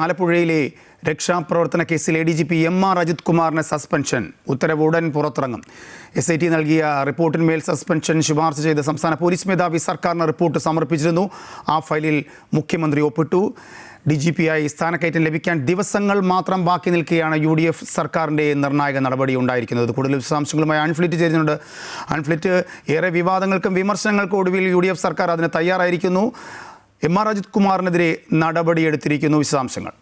ആലപ്പുഴയിലെ രക്ഷാപ്രവർത്തന കേസിൽ ADGP MR Ajith കുമാറിന് സസ്പെൻഷൻ. ഉത്തരവ് ഉടൻ പുറത്തിറങ്ങും. SIT നൽകിയ റിപ്പോർട്ടിന്മേൽ സസ്പെൻഷൻ ശുപാർശ ചെയ്ത് സംസ്ഥാന പോലീസ് മേധാവി സർക്കാരിന് റിപ്പോർട്ട് സമർപ്പിച്ചിരുന്നു. ആ ഫയലിൽ മുഖ്യമന്ത്രി ഒപ്പിട്ടു. DGP-ആയി സ്ഥാനക്കയറ്റം ലഭിക്കാൻ ദിവസങ്ങൾ മാത്രം ബാക്കി നിൽക്കുകയാണ് UDF സർക്കാരിൻ്റെ നിർണായക നടപടി ഉണ്ടായിരിക്കുന്നത്. കൂടുതൽ വിശദാംശങ്ങളുമായി അൺഫ്ലിറ്റ് ചേരുന്നുണ്ട്. അൺഫ്ലിറ്റ്, ഏറെ വിവാദങ്ങൾക്കും വിമർശനങ്ങൾക്കും ഒടുവിൽ UDF സർക്കാർ അതിന് തയ്യാറായിരിക്കുന്നു. MR അജിത് കുമാറിനെതിരെ നടപടിയെടുത്തിരിക്കുന്നു. വിശദാംശങ്ങൾ.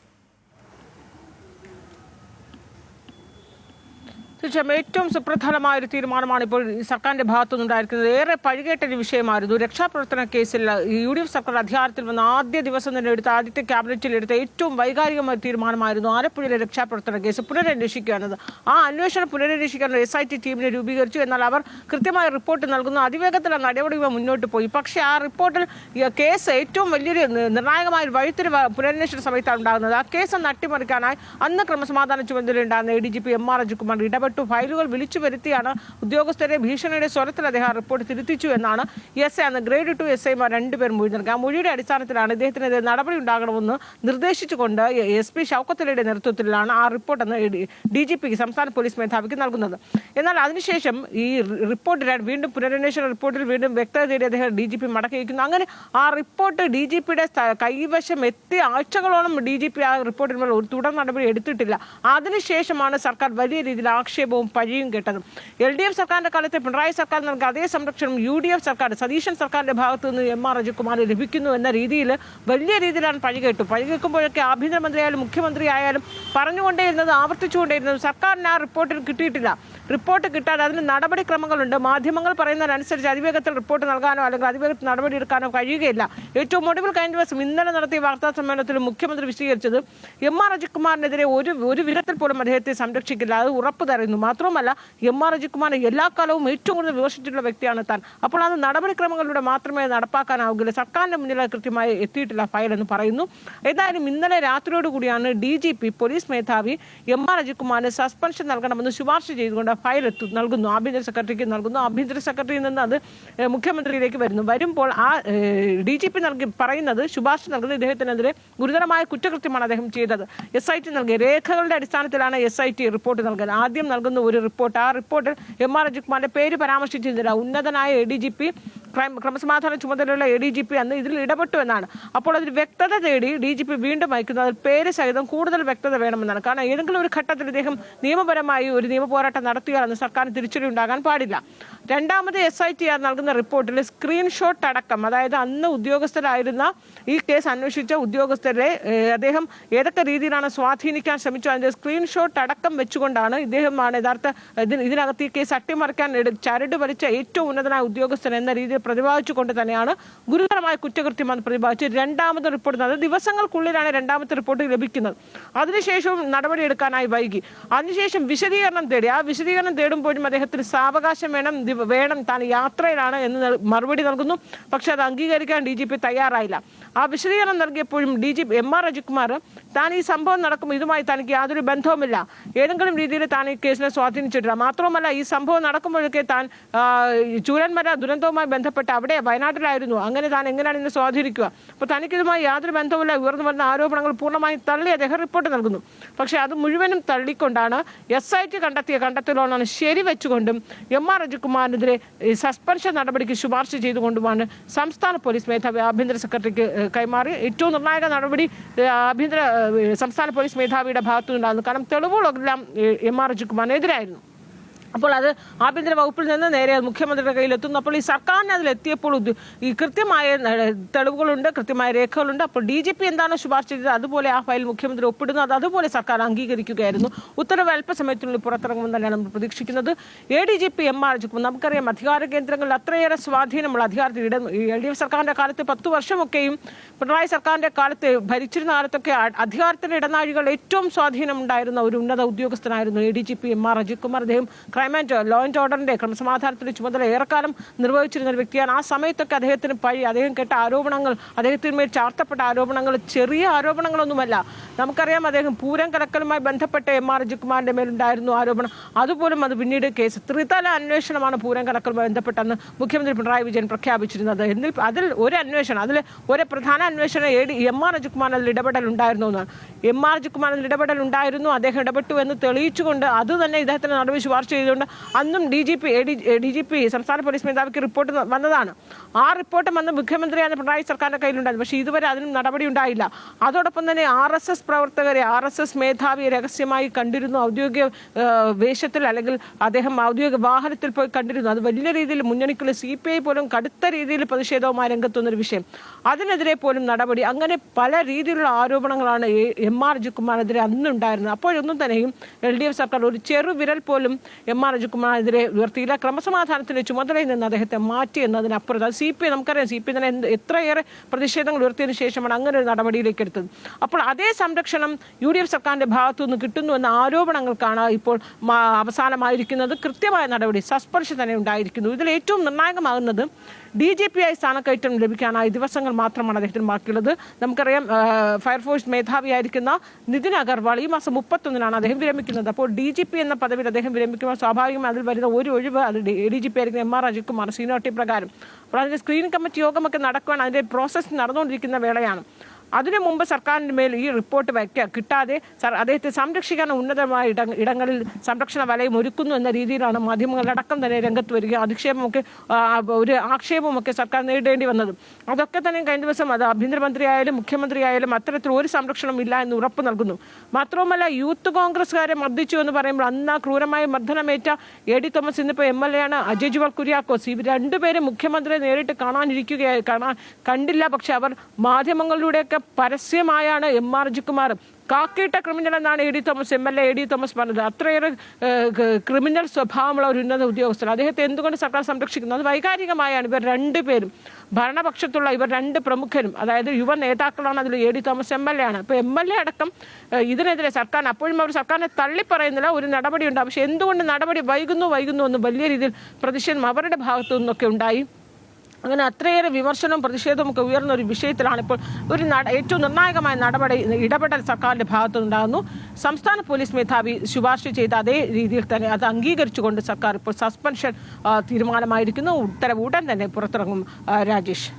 തീർച്ചയായും ഏറ്റവും സുപ്രധാനമായ ഒരു തീരുമാനമാണ് ഇപ്പോൾ സർക്കാരിന്റെ ഭാഗത്തുനിന്നുണ്ടായിരിക്കുന്നത്. ഏറെ പഴികേട്ടൊരു വിഷയമായിരുന്നു. രക്ഷാപ്രവർത്തന കേസിൽ UDF സർക്കാർ അധികാരത്തിൽ വന്ന ആദ്യ ദിവസം തന്നെ ആദ്യത്തെ ക്യാബിനറ്റിൽ എടുത്ത ഏറ്റവും വൈകാരികമായ തീരുമാനമായിരുന്നു ആലപ്പുഴയിലെ രക്ഷാപ്രവർത്തന കേസ് പുനരന്വേഷിക്കുക എന്നത്. ആ അന്വേഷണം പുനരന്വേഷിക്കാൻ SIT ടീമിനെ രൂപീകരിച്ചു. എന്നാൽ അവർ കൃത്യമായ റിപ്പോർട്ട് നൽകുന്നു. അതിവേഗത്തിൽ നടപടികൾ മുന്നോട്ട് പോയി. പക്ഷേ ആ റിപ്പോർട്ടിൽ കേസ് ഏറ്റവും വലിയൊരു നിർണായകമായ വഴിത്തിരിവ് പുനരന്വേഷണ സമയത്താണ് ഉണ്ടാകുന്നത്. ആ കേസ് അട്ടിമറിക്കാനായി അന്ന് ക്രമസമാധാന ചുമതലയുണ്ടായിരുന്ന ADGP MR അജിത് കുമാർ ഇടപെട്ടു. ഫയലുകൾ വിളിച്ചു വരുത്തിയാണ് ഉദ്യോഗസ്ഥരെ ഭീഷണിയുടെ സ്വരത്തിൽ അദ്ദേഹം റിപ്പോർട്ട് തിരുത്തിച്ചു എന്നാണ് അന്ന് ഗ്രേഡ് 2 SIമാർ രണ്ടുപേർ മൊഴി നൽകി. ആ മൊഴിയുടെ അടിസ്ഥാനത്തിലാണ് ഇദ്ദേഹത്തിനെതിരെ നടപടി ഉണ്ടാകണമെന്ന് നിർദ്ദേശിച്ചുകൊണ്ട് SP ഷൗക്കത്ത് അലിയുടെ നേതൃത്വത്തിലാണ് ആ റിപ്പോർട്ടെന്ന് DGPക്ക് സംസ്ഥാന പോലീസ് മേധാവിക്ക് നൽകുന്നത്. എന്നാൽ അതിനുശേഷം ഈ റിപ്പോർട്ട് വീണ്ടും പുനരന്വേഷണ റിപ്പോർട്ടിൽ വീണ്ടും വ്യക്തത തേടി അദ്ദേഹം DGP മടക്കി വയ്ക്കുന്നു. അങ്ങനെ ആ റിപ്പോർട്ട് DGPയുടെ കൈവശം എത്തിയ ആഴ്ചകളോളം DGP ആ റിപ്പോർട്ടിന്മേൽ ഒരു തുടർ നടപടി എടുത്തിട്ടില്ല. അതിനുശേഷമാണ് സർക്കാർ വലിയ രീതിയിൽ ആക്ഷേപവും പഴിയും കേട്ടത്. LDF സർക്കാരിന്റെ കാലത്തെ പിണറായി സർക്കാർ നൽകിയ അതേ സംരക്ഷണം UDF സർക്കാർ സതീശൻ സർക്കാരിന്റെ ഭാഗത്തു നിന്ന് MR അജിത് കുമാറിന് ലഭിക്കുന്നു എന്ന രീതിയിൽ വലിയ രീതിയിലാണ് പഴി കേട്ടു. പഴി കേൾക്കുമ്പോഴൊക്കെ ആഭ്യന്തരമന്ത്രിയായാലും മുഖ്യമന്ത്രി ആയാലും പറഞ്ഞുകൊണ്ടേയിരുന്നത് ആവർത്തിച്ചുകൊണ്ടേയിരുന്നത് സർക്കാരിന് ആ റിപ്പോർട്ടിൽ കിട്ടിയിട്ടില്ല. റിപ്പോർട്ട് കിട്ടാതെ അതിന് നടപടിക്രമങ്ങളുണ്ട്. മാധ്യമങ്ങൾ പറയുന്നതിനനുസരിച്ച് അതിവേഗത്തിൽ റിപ്പോർട്ട് നൽകാനോ അല്ലെങ്കിൽ അതിവേഗത്തിൽ നടപടിയെടുക്കാനോ കഴിയുകയില്ല. ഏറ്റവും ഒടുവിൽ കഴിഞ്ഞ ദിവസം ഇന്നലെ നടത്തിയ വാർത്താ സമ്മേളനത്തിൽ മുഖ്യമന്ത്രി വിശദീകരിച്ചത് MR അജിത് കുമാറിനെതിരെ ഒരു വിധത്തിൽ പോലും അദ്ദേഹത്തെ സംരക്ഷിക്കില്ല, അത് ഉറപ്പ് തരുന്നു. മാത്രമല്ല MR അജിത് കുമാറിനെ എല്ലാ കാലവും ഏറ്റവും കൂടുതൽ വിമർശിച്ചിട്ടുള്ള വ്യക്തിയാണ് താൻ. അപ്പോൾ അത് നടപടിക്രമങ്ങളിലൂടെ മാത്രമേ നടപ്പാക്കാനാവുകയില്ല. സർക്കാരിന്റെ മുന്നിൽ കൃത്യമായി എത്തിയിട്ടില്ല ഫയൽ എന്ന് പറയുന്നു. ഏതായാലും ഇന്നലെ രാത്രിയോടുകൂടിയാണ് DGP പോലീസ് മേധാവി MR അജിത് കുമാറിന് സസ്പെൻഷൻ നൽകണമെന്ന് ശുപാർശ ചെയ്തുകൊണ്ട് ഫയൽ നൽകുന്നു. ആഭ്യന്തര സെക്രട്ടറിക്ക് നൽകുന്നു. ആഭ്യന്തര സെക്രട്ടറിയിൽ നിന്ന് അത് മുഖ്യമന്ത്രിയിലേക്ക് വരുമ്പോൾ ആ DGP പറയുന്നത് ശുപാർശ നൽകുന്നത് ഇദ്ദേഹത്തിനെതിരെ ഗുരുതരമായ കുറ്റകൃത്യമാണ് അദ്ദേഹം ചെയ്തത്. SIT നൽകിയ രേഖകളുടെ അടിസ്ഥാനത്തിലാണ് SIT റിപ്പോർട്ട് നൽകുന്നത്. ആദ്യം നൽകുന്ന ഒരു റിപ്പോർട്ട്, ആ റിപ്പോർട്ടിൽ MR അജിത് കുമാറിന്റെ പേര് പരാമർശിച്ചിരുന്നില്ല. ഉന്നതനായ ADGP ക്രമസമാധാന ചുമതലയുള്ള ADGP അന്ന് ഇതിൽ ഇടപെട്ടു എന്നാണ്. അപ്പോൾ അതിൽ വ്യക്തത തേടി DGP വീണ്ടും അയക്കുന്നത് പേര് സഹിതം കൂടുതൽ വ്യക്തത വേണമെന്നാണ്. കാരണം ഏതെങ്കിലും ഒരു ഘട്ടത്തിൽ ഇദ്ദേഹം നിയമപരമായി ഒരു നിയമ പോരാട്ടം നടത്തിയാലെന്ന് സർക്കാരിന് തിരിച്ചടി ഉണ്ടാകാൻ പാടില്ല. രണ്ടാമത് SIT നൽകുന്ന റിപ്പോർട്ടിൽ സ്ക്രീൻഷോട്ട് അടക്കം, അതായത് അന്ന് ഉദ്യോഗസ്ഥരായിരുന്ന ഈ കേസ് അന്വേഷിച്ച ഉദ്യോഗസ്ഥരെ അദ്ദേഹം ഏതൊക്കെ രീതിയിലാണ് സ്വാധീനിക്കാൻ ശ്രമിച്ചു അതിന്റെ സ്ക്രീൻഷോട്ട് അടക്കം വെച്ചുകൊണ്ടാണ് ഇദ്ദേഹമാണ് യഥാർത്ഥ ഇതിനകത്ത് ഈ കേസ് അട്ടിമറിക്കാൻ ചരട് വലിച്ച ഏറ്റവും ഉന്നതനായ ഉദ്യോഗസ്ഥൻ എന്ന രീതിയിൽ പ്രതിപാദിച്ചുകൊണ്ട് തന്നെയാണ് ഗുരുതരമായ കുറ്റകൃത്യമെന്ന് പ്രതിപാദിച്ച് രണ്ടാമത്തെ റിപ്പോർട്ട് നൽകുന്നത്. ദിവസങ്ങൾക്കുള്ളിലാണ് രണ്ടാമത്തെ റിപ്പോർട്ട് ലഭിക്കുന്നത്. അതിനുശേഷവും നടപടിയെടുക്കാനായി വൈകി. അതിനുശേഷം വിശദീകരണം തേടി. ആ വിശദീകരണം തേടുമ്പോഴും അദ്ദേഹത്തിന് സാവകാശം വേണം, താൻ യാത്രയിലാണ് എന്ന് മറുപടി നൽകുന്നു. പക്ഷെ അത് അംഗീകരിക്കാൻ DGP തയ്യാറായില്ല. ആ വിശദീകരണം നൽകിയപ്പോഴും DGP MR അജിത് കുമാർ താൻ ഈ സംഭവം നടക്കുമ്പോൾ ഇതുമായി തനിക്ക് യാതൊരു ബന്ധവുമില്ല, ഏതെങ്കിലും രീതിയിൽ താൻ ഈ കേസിനെ സ്വാധീനിച്ചിട്ടില്ല. മാത്രമല്ല ഈ സംഭവം നടക്കുമ്പോഴൊക്കെ താൻ ചൂരന്മല ദുരന്തവുമായി ബന്ധപ്പെട്ട് അവിടെ വയനാട്ടിലായിരുന്നു, അങ്ങനെ താൻ എങ്ങനെയാണ് ഇതിനെ സ്വാധീനിക്കുക? അപ്പോൾ തനിക്കിതുമായി യാതൊരു ബന്ധവുമില്ല. ഉയർന്നു വരുന്ന ആരോപണങ്ങൾ പൂർണ്ണമായും തള്ളി അദ്ദേഹം റിപ്പോർട്ട് നൽകുന്നു. പക്ഷേ അത് മുഴുവനും തള്ളിക്കൊണ്ടാണ് SIT കണ്ടെത്തിയ കണ്ടെത്തലുകളാണ് ശരിവെച്ചുകൊണ്ടും MR അജിത് കുമാറിനെതിരെ സസ്പെൻഷൻ നടപടിക്ക് ശുപാർശ ചെയ്തുകൊണ്ടുമാണ് സംസ്ഥാന പോലീസ് മേധാവി ആഭ്യന്തര സെക്രട്ടറിക്ക് കൈമാറി. ഏറ്റവും നിർണായക നടപടി സംസ്ഥാന പോലീസ് മേധാവിയുടെ ഭാഗത്തുനിന്നുണ്ടാകുന്നു. കാരണം തെളിവുകളെല്ലാം MR അജിത് കുമാറിനെതിരായിരുന്നു. അപ്പോൾ അത് ആഭ്യന്തര വകുപ്പിൽ നിന്ന് നേരെ മുഖ്യമന്ത്രിയുടെ കയ്യിലെത്തുന്നു. അപ്പോൾ ഈ സർക്കാരിന് അതിലെത്തിയപ്പോൾ ഈ കൃത്യമായ തെളിവുകളുണ്ട്, കൃത്യമായ രേഖകളുണ്ട്. അപ്പോൾ DGP എന്താണ് ശുപാർശ ചെയ്തത് അതുപോലെ ആ ഫയൽ മുഖ്യമന്ത്രി ഒപ്പിടുന്നു. അത് അതുപോലെ സർക്കാർ അംഗീകരിക്കുകയായിരുന്നു. ഉത്തരവ് അല്പസമയത്തിനുള്ളിൽ പുറത്തിറങ്ങുമെന്ന് തന്നെയാണ് നമ്മൾ പ്രതീക്ഷിക്കുന്നത്. ADGP MR അജിത് കുമാർ, നമുക്കറിയാം അധികാര കേന്ദ്രങ്ങളിൽ അത്രയേറെ സ്വാധീനമുള്ള അധികാരത്തിൽ LDF സർക്കാരിന്റെ കാലത്ത് 10 വർഷമൊക്കെയും പിണറായി സർക്കാരിന്റെ കാലത്ത് ഭരിച്ചിരുന്ന കാലത്തൊക്കെ അധികാരത്തിന്റെ ഇടനാഴികൾ ഏറ്റവും സ്വാധീനമുണ്ടായിരുന്ന ഒരു ഉന്നത ഉദ്യോഗസ്ഥനായിരുന്നു ADGP MR അജിത് കുമാർ. അദ്ദേഹം ക്രൈം ആൻഡ് ലോ ആൻഡ് ഓർഡറിന്റെ ക്രമസമാധാനത്തിന്റെ ചുമതല ഏറെക്കാലം നിർവഹിച്ചിരുന്ന ഒരു വ്യക്തിയാണ്. ആ സമയത്തൊക്കെ അദ്ദേഹത്തിന് അദ്ദേഹം കേട്ട ആരോപണങ്ങൾ, അദ്ദേഹത്തിന്മേൽ ചാർത്തപ്പെട്ട ആരോപണങ്ങൾ ചെറിയ ആരോപണങ്ങളൊന്നുമല്ല. നമുക്കറിയാം, അദ്ദേഹം പൂരം കലക്കലുമായി ബന്ധപ്പെട്ട MR അജിത്കുമാറിന്റെ മേലുണ്ടായിരുന്നു ആരോപണം. അതുപോലും അത് പിന്നീട് കേസ് ത്രിതല അന്വേഷണമാണ് പൂരം കലക്കലുമായി ബന്ധപ്പെട്ടെന്ന് മുഖ്യമന്ത്രി പിണറായി വിജയൻ പ്രഖ്യാപിച്ചിരുന്നത്. അതിൽ ഒരു പ്രധാന അന്വേഷണം MR അജിത്കുമാറിന് അതിൽ ഇടപെടലുണ്ടായിരുന്നു എന്നാണ്. MR അജിത്കുമാറിന് ഇടപെടലുണ്ടായിരുന്നു, അദ്ദേഹം ഇടപെട്ടു എന്ന് തെളിയിച്ചുകൊണ്ട് അത് തന്നെ ഇദ്ദേഹത്തിന് നടപടി ശുപാർശ ചെയ്തുകൊണ്ട് അന്നും DGP സംസ്ഥാന പോലീസ് മേധാവിക്ക് റിപ്പോർട്ട് വന്നതാണ്. ആ റിപ്പോർട്ട് വന്ന് മുഖ്യമന്ത്രിയാണ് പിണറായി സർക്കാരിന്റെ കയ്യിലുണ്ടായിരുന്നു. പക്ഷേ ഇതുവരെ അതിനും നടപടി ഉണ്ടായില്ല. അതോടൊപ്പം തന്നെ RSS പ്രവർത്തകരെ, RSS മേധാവിയെ രഹസ്യമായി കണ്ടിരുന്നു, ഔദ്യോഗിക വേഷത്തിൽ, അല്ലെങ്കിൽ അദ്ദേഹം ഔദ്യോഗിക വാഹനത്തിൽ പോയി കണ്ടിരുന്നു. അത് വലിയ രീതിയിൽ മുന്നണിക്കുള്ള CPI പോലും കടുത്ത രീതിയിൽ പ്രതിഷേധവുമായി രംഗത്തുന്നൊരു വിഷയം. അതിനെതിരെ പോലും നടപടി. അങ്ങനെ പല രീതിയിലുള്ള ആരോപണങ്ങളാണ് MR അജിത്കുമാറിനെതിരെ അന്നുണ്ടായിരുന്നത്. അപ്പോഴൊന്നും തന്നെയും LDF സർക്കാർ ഒരു ചെറുവിരൽ പോലും MR അജിത്കുമാറിനെതിരെ ഉയർത്തിയില്ല. ക്രമസമാധാനത്തിന്റെ ചുമതലയിൽ നിന്ന് അദ്ദേഹത്തെ മാറ്റി എന്നതിനപ്പുറത്ത് CPI, നമുക്കറിയാം, CPI തന്നെ എത്രയേറെ പ്രതിഷേധങ്ങൾ ഉയർത്തിയതിനു ശേഷമാണ് അങ്ങനെ ഒരു നടപടിയിലേക്ക് എടുത്തത്. അപ്പോൾ അതേ സംരക്ഷണം UDF സർക്കാരിന്റെ ഭാഗത്തുനിന്ന് കിട്ടുന്നു എന്ന ആരോപണങ്ങൾക്കാണ് ഇപ്പോൾ അവസാനമായിരിക്കുന്നത്. കൃത്യമായ നടപടി, സസ്പെൻഷൻ തന്നെ ഉണ്ടായിരിക്കുന്നു. ഇതിൽ ഏറ്റവും നിർണായകമാകുന്നത് DGP-ആയി സ്ഥാനക്കയറ്റം ലഭിക്കാനായി ദിവസങ്ങൾ മാത്രമാണ് അദ്ദേഹത്തിന് ബാക്കിയുള്ളത്. നമുക്കറിയാം, ഫയർഫോഴ്സ് മേധാവിയായിരിക്കുന്ന നിതിൻ അഗർവാൾ ഈ മാസം 31-നാണ് അദ്ദേഹം വിരമിക്കുന്നത്. അപ്പോൾ DGP എന്ന പദവിയിൽ അദ്ദേഹം വിരമിക്കുമ്പോൾ സ്വാഭാവികമായി അതിൽ വരുന്ന ഒരു ഒഴിവ് അത് DGP ആയിരിക്കുന്ന MR അജിത്കുമാർ സീനിയോറിറ്റി പ്രകാരം. അപ്പോൾ അതിന്റെ സ്ക്രീനിംഗ് കമ്മിറ്റി യോഗമൊക്കെ നടക്കുകയാണ്, അതിന്റെ പ്രോസസ്സ് നടന്നുകൊണ്ടിരിക്കുന്ന വേളയാണ്. അതിനു മുമ്പ് സർക്കാരിൻ്റെ മേൽ ഈ റിപ്പോർട്ട് കിട്ടാതെ അദ്ദേഹത്തെ സംരക്ഷിക്കാൻ ഉന്നതമായ ഇടങ്ങളിൽ സംരക്ഷണ വലയം ഒരുക്കുന്നു എന്ന രീതിയിലാണ് മാധ്യമങ്ങളടക്കം തന്നെ രംഗത്ത് വരിക. ഒരു ആക്ഷേപമൊക്കെ സർക്കാർ നേരിടേണ്ടി വന്നത്. അതൊക്കെ തന്നെ കഴിഞ്ഞ ദിവസം അത് ആഭ്യന്തരമന്ത്രിയായാലും മുഖ്യമന്ത്രിയായാലും അത്തരത്തിൽ ഒരു സംരക്ഷണം ഇല്ല എന്ന് ഉറപ്പ് നൽകുന്നു. മാത്രവുമല്ല, യൂത്ത് കോൺഗ്രസ്സുകാരെ മർദ്ദിച്ചു എന്ന് പറയുമ്പോൾ അന്ന് ക്രൂരമായ മർദ്ദനമേറ്റ AD തോമസ് ഇന്നിപ്പോൾ MLA ആണ്. അജയ് ജുവൽ കുര്യാക്കോസ്, ഇവർ രണ്ടുപേരും മുഖ്യമന്ത്രിയെ നേരിട്ട് കണ്ടില്ല. പക്ഷെ അവർ മാധ്യമങ്ങളിലൂടെയൊക്കെ പരസ്യമായാണ് MR അജിത്കുമാർ കാക്കിയിട്ട ക്രിമിനൽ എന്നാണ് AD Thomas MLA AD Thomas പറഞ്ഞത്. അത്രയേറെ ക്രിമിനൽ സ്വഭാവമുള്ള ഒരു ഉന്നത ഉദ്യോഗസ്ഥർ. അദ്ദേഹത്തെ എന്തുകൊണ്ട് സർക്കാർ സംരക്ഷിക്കുന്നു? അത് വൈകാരികമായാണ്. ഇവർ രണ്ടുപേരും, ഭരണപക്ഷത്തുള്ള ഇവർ രണ്ട് പ്രമുഖരും, അതായത് യുവ നേതാക്കളാണ്. അതിൽ AD തോമസ് MLA ആണ്. അപ്പോൾ MLA അടക്കം ഇതിനെതിരെ സർക്കാർ, അപ്പോഴും അവർ സർക്കാരിനെ തള്ളിപ്പറയുന്നില്ല, ഒരു നടപടി ഉണ്ടാകും. പക്ഷെ എന്തുകൊണ്ട് നടപടി വൈകുന്നു എന്ന് വലിയ രീതിയിൽ പ്രതിഷേധം അവരുടെ ഭാഗത്തു നിന്നൊക്കെ ഉണ്ടായി. അങ്ങനെ അത്രയേറെ വിമർശനവും പ്രതിഷേധവും ഒക്കെ ഉയർന്ന ഒരു വിഷയത്തിലാണ് ഇപ്പോൾ ഏറ്റവും നിർണായകമായ ഇടപെടൽ സർക്കാരിന്റെ ഭാഗത്തുനിന്നുണ്ടാകുന്നു. സംസ്ഥാന പോലീസ് മേധാവി ശുപാർശ ചെയ്ത അതേ രീതിയിൽ തന്നെ അത് അംഗീകരിച്ചുകൊണ്ട് സർക്കാർ ഇപ്പോൾ സസ്പെൻഷൻ തീരുമാനമായിരിക്കുന്നു. ഉത്തരവ് ഉടൻ തന്നെ പുറത്തിറങ്ങും. രാജേഷ്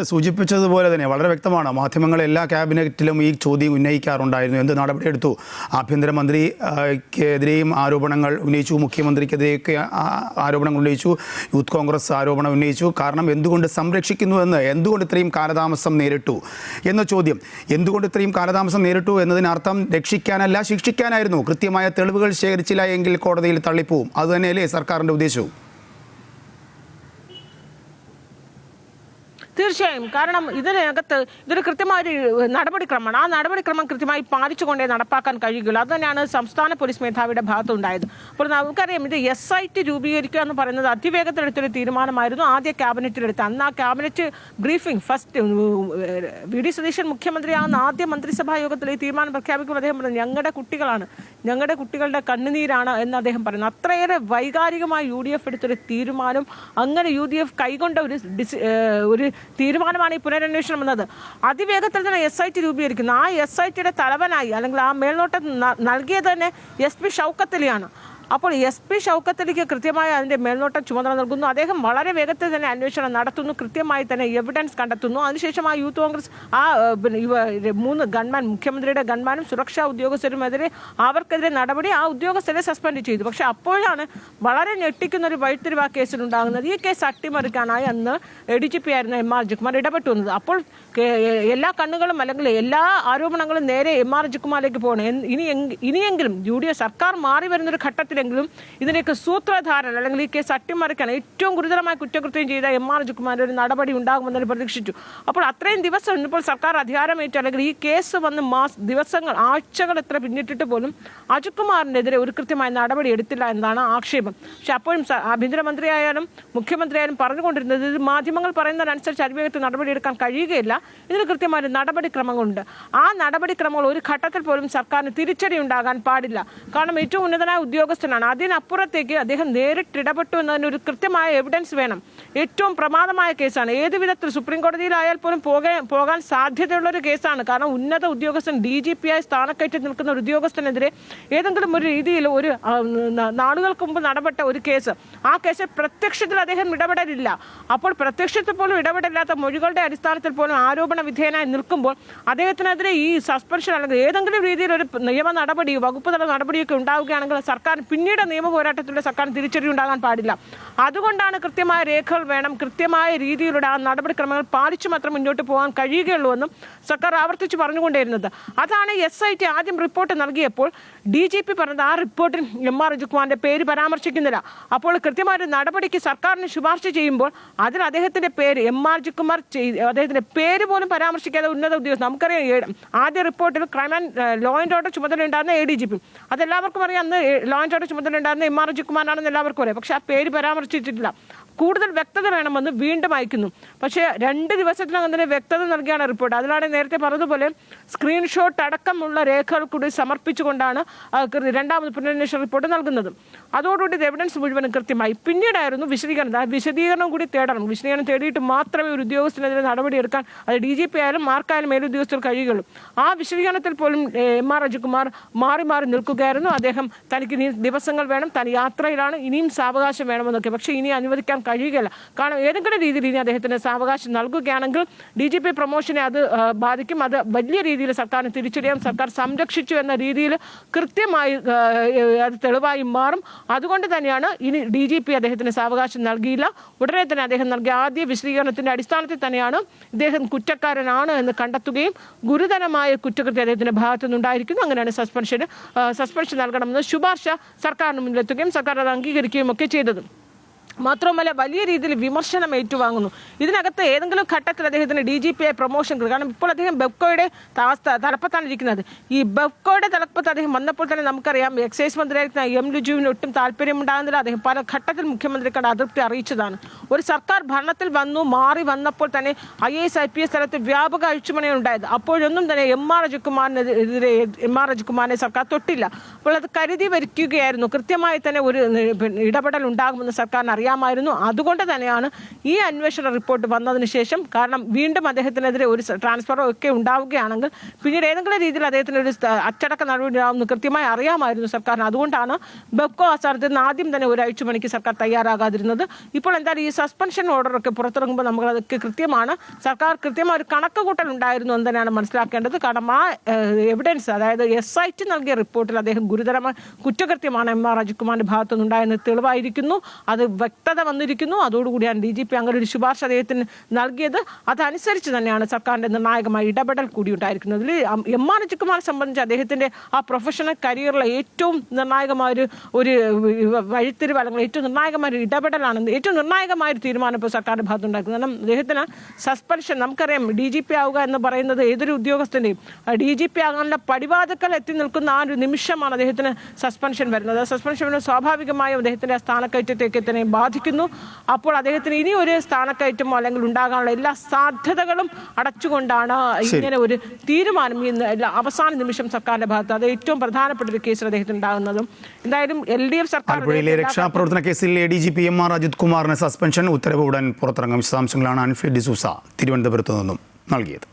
സൂചിപ്പിച്ചതുപോലെ തന്നെ വളരെ വ്യക്തമാണ്. മാധ്യമങ്ങൾ എല്ലാ ക്യാബിനറ്റിലും ഈ ചോദ്യം ഉന്നയിക്കാറുണ്ടായിരുന്നു. എന്ത് നടപടിയെടുത്തു? ആഭ്യന്തരമന്ത്രിക്കെതിരെയും ആരോപണങ്ങൾ ഉന്നയിച്ചു, മുഖ്യമന്ത്രിക്കെതിരെയൊക്കെ ആരോപണങ്ങൾ ഉന്നയിച്ചു, യൂത്ത് കോൺഗ്രസ് ആരോപണം ഉന്നയിച്ചു. കാരണം എന്തുകൊണ്ട് സംരക്ഷിക്കുന്നുവെന്ന്, എന്തുകൊണ്ട് ഇത്രയും കാലതാമസം നേരിട്ടു എന്ന ചോദ്യം. എന്തുകൊണ്ട് ഇത്രയും കാലതാമസം നേരിട്ടു എന്നതിനർത്ഥം രക്ഷിക്കാനല്ല, ശിക്ഷിക്കാനായിരുന്നു. കൃത്യമായ തെളിവുകൾ ശേഖരിച്ചില്ല എങ്കിൽ കോടതിയിൽ തള്ളിപ്പോവും. അതുതന്നെയല്ലേ സർക്കാരിൻ്റെ ഉദ്ദേശവും? തീർച്ചയായും. കാരണം ഇതിനകത്ത് ഇതൊരു കൃത്യമായൊരു നടപടിക്രമമാണ്. ആ നടപടിക്രമം കൃത്യമായി പാലിച്ചുകൊണ്ടേ നടപ്പാക്കാൻ കഴിയുകയുള്ളൂ. അത് തന്നെയാണ് സംസ്ഥാന പോലീസ് മേധാവിയുടെ ഭാഗത്തുണ്ടായത്. അപ്പോൾ നമുക്കറിയാം, ഇത് SIT രൂപീകരിക്കുക എന്ന് പറയുന്നത് അതിവേഗത്തിലെടുത്തൊരു തീരുമാനമായിരുന്നു ആദ്യ ക്യാബിനറ്റിലെടുത്ത്. അന്ന് ആ cabinet briefing first VD Satheesan മുഖ്യമന്ത്രിയാകുന്ന ആദ്യ മന്ത്രിസഭാ യോഗത്തിൽ ഈ തീരുമാനം പ്രഖ്യാപിക്കുമ്പോൾ അദ്ദേഹം പറഞ്ഞു, ഞങ്ങളുടെ കുട്ടികളാണ്, ഞങ്ങളുടെ കുട്ടികളുടെ കണ്ണുനീരാണ് എന്ന് അദ്ദേഹം പറയുന്നു. അത്രയേറെ വൈകാരികമായി UDF എടുത്തൊരു തീരുമാനം, അങ്ങനെ UDF കൈകൊണ്ട ഒരു തീരുമാനമാണ് ഈ പുനരന്വേഷണം എന്നത്. അതിവേഗത്തിൽ തന്നെ SIT രൂപീകരിക്കുന്നു. ആ SITയുടെ തലവനായി, അല്ലെങ്കിൽ ആ മേൽനോട്ടം നൽകിയത് തന്നെ SP ഷൗക്കത്ത് അലിയാണ്. അപ്പോൾ SP ഷൗക്കത്ത് അലിക്ക് കൃത്യമായി അതിൻ്റെ മേൽനോട്ടം ചുമതല നൽകുന്നു. അദ്ദേഹം വളരെ വേഗത്തിൽ തന്നെ അന്വേഷണം നടത്തുന്നു, കൃത്യമായി തന്നെ എവിഡൻസ് കണ്ടെത്തുന്നു. അതിനുശേഷം ആ യൂത്ത് കോൺഗ്രസ് 3 ഗൺമാൻ, മുഖ്യമന്ത്രിയുടെ ഗൺമാനും സുരക്ഷാ ഉദ്യോഗസ്ഥരുമെതിരെ അവർക്കെതിരെ നടപടി, ആ ഉദ്യോഗസ്ഥരെ സസ്പെൻഡ് ചെയ്തു. പക്ഷെ അപ്പോഴാണ് വളരെ ഞെട്ടിക്കുന്ന ഒരു വഴിത്തിരിവ് ആ കേസിലുണ്ടാകുന്നത്. ഈ കേസ് അട്ടിമറിക്കാനായി അന്ന് DGP ആയിരുന്ന MR അജിത്കുമാർ ഇടപെട്ടു വന്നത്. അപ്പോൾ എല്ലാ കണ്ണുകളും, അല്ലെങ്കിൽ എല്ലാ ആരോപണങ്ങളും നേരെ MR അജിത്കുമാറിലേക്ക് പോകണം. ഇനിയെങ്കിലും UDF സർക്കാർ മാറി വരുന്നൊരു ഘട്ടത്തിൽ ഇതിനൊക്കെ സൂത്രധാരൻ, അല്ലെങ്കിൽ ഈ കേസ് അട്ടിമറിക്കാൻ ഏറ്റവും ഗുരുതരമായ കുറ്റകൃത്യം ചെയ്ത MR അജിത്കുമാറിന്റെ ഒരു നടപടി ഉണ്ടാകുമെന്ന് പ്രതീക്ഷിച്ചു. അപ്പോൾ അത്രയും ദിവസം ഇപ്പോൾ സർക്കാർ അധികാരമേറ്റ, അല്ലെങ്കിൽ ഈ കേസ് വന്ന് ദിവസങ്ങൾ, ആഴ്ചകൾ എത്ര പിന്നിട്ടിട്ട് പോലും അജിത്കുമാറിനെതിരെ ഒരു കൃത്യമായ നടപടി എടുത്തില്ല എന്നാണ് ആക്ഷേപം. പക്ഷെ അപ്പോഴും ആഭ്യന്തരമന്ത്രിയായാലും മുഖ്യമന്ത്രിയായാലും പറഞ്ഞുകൊണ്ടിരുന്നത്, ഇത് മാധ്യമങ്ങൾ പറയുന്നതിനനുസരിച്ച് അതിവേഗത്തിൽ നടപടിയെടുക്കാൻ കഴിയുകയില്ല, ഇതിന് കൃത്യമായ നടപടിക്രമങ്ങളുണ്ട്. ആ നടപടിക്രമങ്ങൾ ഒരു ഘട്ടത്തിൽ പോലും സർക്കാരിന് തിരിച്ചടി ഉണ്ടാകാൻ പാടില്ല. കാരണം ഏറ്റവും ഉന്നതനായ ഉദ്യോഗസ്ഥൻ ഉദ്യോഗസ്ഥനാണ്. അതിനപ്പുറത്തേക്ക് അദ്ദേഹം നേരിട്ട് ഇടപെട്ടു എന്നതിന് ഒരു കൃത്യമായ എവിഡൻസ് വേണം. ഏറ്റവും പ്രമാദമായ കേസാണ്. ഏത് വിധത്തിൽ സുപ്രീം കോടതിയിലായാൽ പോലും പോകാൻ സാധ്യതയുള്ള ഒരു കേസാണ്. കാരണം ഉന്നത ഉദ്യോഗസ്ഥൻ DGP ആയി സ്ഥാനക്കയറ്റി നിൽക്കുന്ന ഒരു ഉദ്യോഗസ്ഥനെതിരെ ഏതെങ്കിലും ഒരു രീതിയിൽ ഒരു നാളുകൾക്ക് മുമ്പ് നടപെട്ട ഒരു കേസ്, ആ കേസിൽ പ്രത്യക്ഷത്തിൽ അദ്ദേഹം ഇടപെടലില്ല. അപ്പോൾ പ്രത്യക്ഷത്തിൽ പോലും ഇടപെടില്ലാത്ത മൊഴികളുടെ അടിസ്ഥാനത്തിൽ പോലും ആരോപണ വിധേയനായി നിൽക്കുമ്പോൾ അദ്ദേഹത്തിനെതിരെ ഈ സസ്പെൻഷൻ അല്ലെങ്കിൽ ഏതെങ്കിലും രീതിയിൽ ഒരു നിയമ നടപടി, വകുപ്പ് തല നടപടിയൊക്കെ ഉണ്ടാവുകയാണെങ്കിൽ സർക്കാർ പിന്നീട് നിയമ പോരാട്ടത്തിലൂടെ സർക്കാർ തിരിച്ചടി ഉണ്ടാകാൻ പാടില്ല. അതുകൊണ്ടാണ് കൃത്യമായ രേഖകൾ വേണം, കൃത്യമായ രീതിയിലൂടെ ആ നടപടിക്രമങ്ങൾ പാലിച്ചു മാത്രം മുന്നോട്ട് പോകാൻ കഴിയുകയുള്ളൂ എന്നും സർക്കാർ ആവർത്തിച്ച് പറഞ്ഞുകൊണ്ടേയിരുന്നത്. അതാണ് SIT ആദ്യം റിപ്പോർട്ട് നൽകിയപ്പോൾ DGP പറഞ്ഞത് ആ റിപ്പോർട്ടിൽ MR രജികുമാറിന്റെ പേര് പരാമർശിക്കുന്നില്ല. അപ്പോൾ കൃത്യമായ ഒരു നടപടിക്ക് സർക്കാരിന് ശുപാർശ ചെയ്യുമ്പോൾ അതിൽ അദ്ദേഹത്തിന്റെ പേര് MR രജികുമാർ അദ്ദേഹത്തിന്റെ പേര് പോലും പരാമർശിക്കാതെ ഉന്നത ഉദ്യോഗസ്ഥർ, നമുക്കറിയാം ആദ്യ റിപ്പോർട്ടിൽ crime and law and order ചുമതലയുണ്ടായിരുന്ന ADGP, അതെല്ലാവർക്കും അറിയാം. അന്ന് ലോ ആൻഡ് ഓർഡർ ചുമതലയുണ്ടായിരുന്ന MR രജികുമാറാണെന്ന് എല്ലാവർക്കും അറിയാം. പക്ഷെ ആ പേര് പരാമർശിച്ചിട്ടില്ല. കൂടുതൽ വ്യക്തത വേണമെന്ന് വീണ്ടും അയക്കുന്നു. പക്ഷേ 2 ദിവസത്തിനകം തന്നെ വ്യക്തത നൽകിയാണ് റിപ്പോർട്ട്. അതിലാണ് നേരത്തെ പറഞ്ഞതുപോലെ സ്ക്രീൻഷോട്ട് അടക്കമുള്ള രേഖകൾ കൂടി സമർപ്പിച്ചുകൊണ്ടാണ് രണ്ടാമത് പുനരന്വേഷണ റിപ്പോർട്ട് നൽകുന്നത്. അതോടുകൂടി എവിഡൻസ് മുഴുവനും കൃത്യമായി. പിന്നീടായിരുന്നു വിശദീകരണം. ആ വിശദീകരണം കൂടി തേടണം. വിശദീകരണം തേടിയിട്ട് മാത്രമേ ഒരു ഉദ്യോഗസ്ഥനെതിരെ നടപടിയെടുക്കാൻ അത് DGP ആയാലും മാർക്കായാലും മേലുദ്യോഗസ്ഥർ കഴിയുകയുള്ളൂ. ആ വിശദീകരണത്തിൽ പോലും MR രജികുമാർ മാറി മാറി നിൽക്കുകയായിരുന്നു. അദ്ദേഹം തനിക്ക് ഇനി ദിവസങ്ങൾ വേണം, താൻ യാത്രയിലാണ്, ഇനിയും സാവകാശം വേണമെന്നൊക്കെ. പക്ഷേ ഇനി അനുവദിക്കാൻ കഴിയുകയില്ല. കാരണം ഏതെങ്കിലും രീതിയിൽ ഇനി അദ്ദേഹത്തിന് സാവകാശം നൽകുകയാണെങ്കിൽ DGP പ്രൊമോഷനെ അത് ബാധിക്കും. അത് വലിയ രീതിയിൽ സർക്കാരിന് തിരിച്ചടിയാവും. സർക്കാർ സംരക്ഷിച്ചു എന്ന രീതിയിൽ കൃത്യമായി അത് തെളിവായി മാറും. അതുകൊണ്ട് തന്നെയാണ് ഇനി DGP അദ്ദേഹത്തിന് സാവകാശം നൽകിയില്ല. ഉടനെ തന്നെ അദ്ദേഹം നൽകിയ ആദ്യ വിശദീകരണത്തിന്റെ അടിസ്ഥാനത്തിൽ തന്നെയാണ് ഇദ്ദേഹം കുറ്റക്കാരനാണ് എന്ന് കണ്ടെത്തുകയും ഗുരുതരമായ കുറ്റകൃത്യം അദ്ദേഹത്തിന്റെ ഭാഗത്തു നിന്നുണ്ടായിരിക്കുന്നു. അങ്ങനെയാണ് സസ്പെൻഷൻ നൽകണമെന്ന് ശുപാർശ സർക്കാരിന് മുന്നിലെത്തുകയും സർക്കാർ അത് അംഗീകരിക്കുകയും ഒക്കെ ചെയ്തത്. മാത്രമല്ല വലിയ രീതിയിൽ വിമർശനം ഏറ്റുവാങ്ങുന്നു. ഇതിനകത്ത് ഏതെങ്കിലും ഘട്ടത്തിൽ അദ്ദേഹത്തിന് DGP ആയി പ്രൊമോഷൻ കിട്ടും. കാരണം ഇപ്പോൾ അദ്ദേഹം ബെപ്കോയുടെ തലപ്പത്താണ് ഇരിക്കുന്നത്. ഈ ബെപ്കോയുടെ തലപ്പത്ത് അദ്ദേഹം വന്നപ്പോൾ തന്നെ നമുക്കറിയാം എക്സൈസ് മന്ത്രിയായിരുന്ന M. ലിജുവിന് ഒട്ടും താല്പര്യമുണ്ടാകുന്നില്ല. അദ്ദേഹം പല ഘട്ടത്തിൽ മുഖ്യമന്ത്രിക്കോട് അതൃപ്തി അറിയിച്ചതാണ്. ഒരു സർക്കാർ ഭരണത്തിൽ മാറി വന്നപ്പോൾ തന്നെ IAS IPS തലത്തിൽ വ്യാപക അഴിച്ചുമണി ഉണ്ടായത്. അപ്പോഴൊന്നും തന്നെ MR രജികുമാറിനെ സർക്കാർ തൊട്ടില്ല. അപ്പോൾ അത് കരുതി വരിക്കുകയായിരുന്നു. കൃത്യമായി തന്നെ ഒരു ഇടപെടൽ ഉണ്ടാകുമെന്ന് സർക്കാരിന് അറിയാമായിരുന്നു. അതുകൊണ്ട് തന്നെയാണ് ഈ അന്വേഷണ റിപ്പോർട്ട് വന്നതിന് ശേഷം, കാരണം വീണ്ടും അദ്ദേഹത്തിനെതിരെ ഒരു ട്രാൻസ്ഫറോ ഒക്കെ ഉണ്ടാവുകയാണെങ്കിൽ പിന്നീട് ഏതെങ്കിലും രീതിയിൽ അദ്ദേഹത്തിന് ഒരു അച്ചടക്ക നടപടി ഉണ്ടാകുമെന്ന് കൃത്യമായി അറിയാമായിരുന്നു സർക്കാരിന്. അതുകൊണ്ടാണ് ബെപ്കോ ആസ്ഥാനത്ത് നിന്ന് ആദ്യം തന്നെ ഒരു അഴിച്ചുപണിക്ക് സർക്കാർ തയ്യാറാകാതിരുന്നത്. ഇപ്പോൾ എന്തായാലും ഈ സസ്പെൻഷൻ ഓർഡറൊക്കെ പുറത്തിറങ്ങുമ്പോൾ നമുക്കതൊക്കെ കൃത്യമാണ്. സർക്കാർ കൃത്യമായ ഒരു കണക്കുകൂട്ടൽ ഉണ്ടായിരുന്നു എന്ന് തന്നെയാണ് മനസ്സിലാക്കേണ്ടത്. കാരണം ആ എവിഡൻസ്, അതായത് SIT നൽകിയ റിപ്പോർട്ടിൽ അദ്ദേഹം ഗുരുതരമായ കുറ്റകൃത്യമാണ് MR രജികുമാറിന്റെ ഭാഗത്തു നിന്നുണ്ടായെന്ന് തെളിവായിരിക്കുന്നു. അത് വ്യക്തത വന്നിരിക്കുന്നു. അതോടുകൂടിയാണ് DGP അങ്ങനെ ഒരു ശുപാർശ അദ്ദേഹത്തിന് നൽകിയത്. അതനുസരിച്ച് തന്നെയാണ് സർക്കാരിന്റെ നിർണായകമായ ഇടപെടൽ കൂടി ഉണ്ടായിരിക്കുന്നത്. MR രജികുമാറിനെ സംബന്ധിച്ച് അദ്ദേഹത്തിന്റെ ആ പ്രൊഫഷണൽ കരിയറിലെ ഏറ്റവും നിർണായകമായ ഒരു വഴിത്തിരിവ് അല്ലെങ്കിൽ ഏറ്റവും നിർണായകമായ ഒരു ഇടപെടലാണ്, ഏറ്റവും നിർണായകമായ ഒരു തീരുമാനം ഇപ്പോൾ സർക്കാരിന്റെ ഭാഗത്തുണ്ടാക്കുന്നത്. കാരണം അദ്ദേഹത്തിന് സസ്പെൻഷൻ, നമുക്കറിയാം DGP ആവുക എന്ന് പറയുന്നത് ഏതൊരു ഉദ്യോഗസ്ഥന്റെയും DGP ആകാനുള്ള പടിവാതിക്കൽ എത്തി നിൽക്കുന്ന ആ ഒരു നിമിഷമാണ് അദ്ദേഹത്തിന് സസ്പെൻഷൻ വരുന്നത്. സസ്പെൻഷൻ വരുന്നത് സ്വാഭാവികമായും അദ്ദേഹത്തിന്റെ സ്ഥാനക്കയറ്റത്തേക്ക് തന്നെ ബാധിക്കുന്നു. അപ്പോൾ അദ്ദേഹത്തിന് ഇനി ഒരു സ്ഥാനക്കയറ്റമോ അല്ലെങ്കിൽ ഉണ്ടാകാനുള്ള എല്ലാ സാധ്യതകളും അടച്ചുകൊണ്ടാണ് ഇങ്ങനെ ഒരു തീരുമാനം അവസാന നിമിഷം സർക്കാരിന്റെ ഭാഗത്ത്, അത് ഏറ്റവും പ്രധാനപ്പെട്ട ഒരു കേസിൽ അദ്ദേഹത്തിന് ഉണ്ടാകുന്നതും. എന്തായാലും LDF സർക്കാർ രക്ഷാപ്രവർത്തന കേസിൽ ADGP MR രജികുമാറിന് സസ്പെൻഷൻ ഉത്തരവ് ഉടൻ പുറത്തിറങ്ങും. വിശദാംശങ്ങളാണ് അൻഫി ഡിസൂസ തിരുവനന്തപുരത്ത് നിന്നും നൽകിയത്.